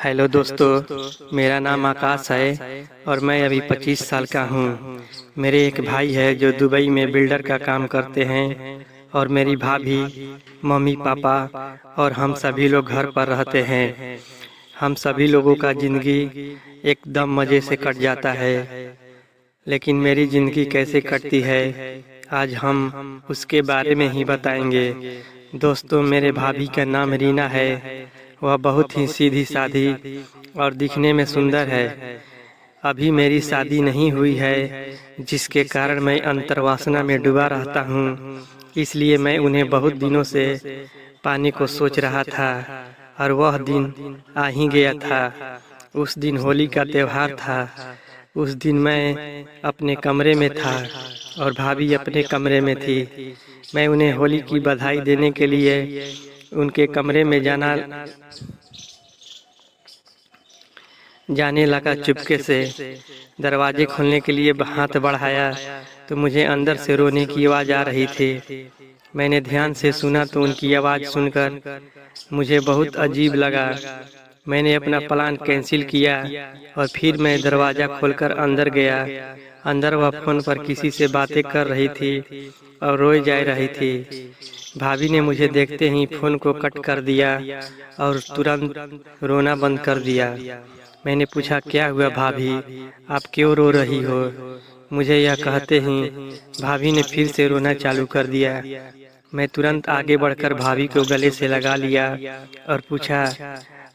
Hello दोस्तों, मेरा नाम आकाश है और मैं अभी 25 साल का हूँ। मेरे एक भाई है जो दुबई में बिल्डर का काम करते हैं और मेरी भाभी, मम्मी पापा और हम सभी लोग घर पर रहते हैं। हम सभी लोगों का ज़िंदगी एकदम मज़े से कट जाता है, लेकिन मेरी ज़िंदगी कैसे कटती है आज हम उसके बारे में ही बताएंगे। दोस्तों, मेरे भाभी का नाम रीना है। वह बहुत ही सीधी सादी और दिखने में सुंदर है। अभी मेरी शादी नहीं हुई है, जिसके कारण मैं अंतर्वासना में डूबा रहता हूँ। इसलिए मैं उन्हें बहुत दिनों से पाने को सोच रहा था और वह दिन आ ही गया था। उस दिन होली का त्यौहार था। उस दिन मैं अपने कमरे में था और भाभी अपने कमरे में थी। मैं उन्हें होली की बधाई देने के लिए उनके कमरे में जाने लगा। चुपके से दरवाजे खोलने के लिए हाथ बढ़ाया तो मुझे अंदर से रोने की आवाज़ आ रही थी। मैंने ध्यान से सुना तो उनकी आवाज़ सुनकर मुझे बहुत अजीब लगा। मैंने अपना प्लान कैंसिल किया और फिर मैं दरवाज़ा खोलकर अंदर गया। अंदर वह फ़ोन पर किसी से बातें कर रही थी और रोए जा रही थी। भाभी ने मुझे देखते ही फ़ोन को कट कर दिया और तुरंत रोना बंद कर दिया। मैंने पूछा, क्या हुआ भाभी, आप क्यों रो रही हो? मुझे यह कहते ही भाभी ने फिर से रोना चालू कर दिया। मैं तुरंत आगे बढ़कर भाभी को गले से लगा लिया और पूछा,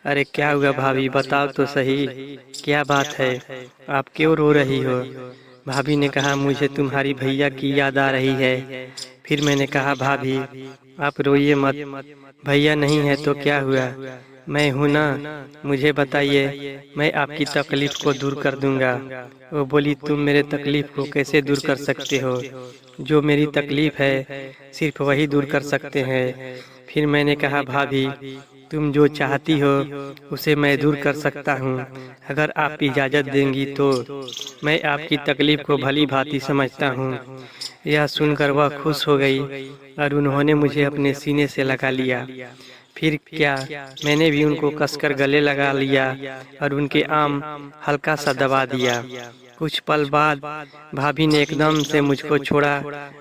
अरे क्या हुआ भाभी, बताओ तो सही, क्या बात है, आप क्यों रो रही हो? भाभी ने कहा, मुझे तुम्हारी भैया की याद आ रही है। फिर मैंने कहा, भाभी आप रोइए मत, भैया नहीं है तो क्या हुआ, मैं हूँ ना, मुझे बताइए, मैं आपकी तकलीफ को दूर कर दूंगा। वो बोली, तुम मेरे तकलीफ को कैसे दूर कर सकते हो? जो मेरी तकलीफ है सिर्फ वही दूर कर सकते हैं। फिर मैंने कहा, भाभी तुम जो चाहती हो उसे मैं दूर कर सकता हूँ, अगर आप इजाज़त देंगी तो। मैं आपकी तकलीफ को भली भांति समझता हूँ। यह सुनकर वह खुश हो गई और उन्होंने मुझे अपने सीने से लगा लिया। फिर क्या, मैंने भी उनको कसकर गले लगा लिया और उनके आम हल्का सा दबा दिया। कुछ पल बाद भाभी ने एकदम से मुझको छोड़ा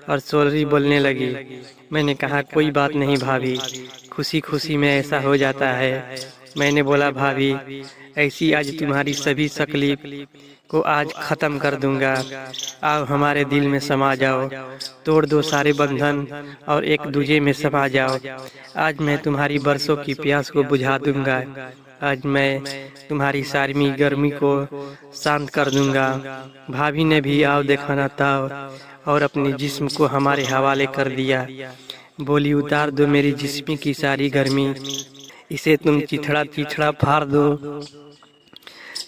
और सॉरी बोलने लगी। मैंने कहा, कोई बात नहीं भाभी, खुशी खुशी में ऐसा हो जाता है। मैंने बोला, भाभी ऐसी आज तुम्हारी सभी तकलीफ को आज ख़त्म कर दूंगा। आओ हमारे दिल में समा जाओ, तोड़ दो सारे बंधन और एक दूजे में समा जाओ। आज मैं तुम्हारी बरसों की प्यास को बुझा दूंगा। आज मैं तुम्हारी सारी गर्मी को शांत कर दूंगा। भाभी ने भी आओ दिखाना था और अपने जिस्म को हमारे हवाले कर दिया। बोली, उतार दो मेरी जिस्म की सारी गर्मी, इसे तुम चिथड़ा चिथड़ा फाड़ दो।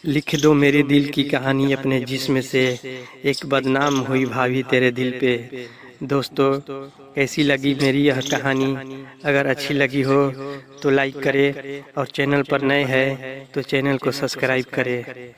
लिख दो मेरे दिल की कहानी अपने जिस्म से, एक बदनाम हुई भाभी तेरे दिल पे। दोस्तों, कैसी लगी मेरी यह कहानी? अगर अच्छी लगी हो तो लाइक करें और चैनल पर नए हैं तो चैनल को सब्सक्राइब करें।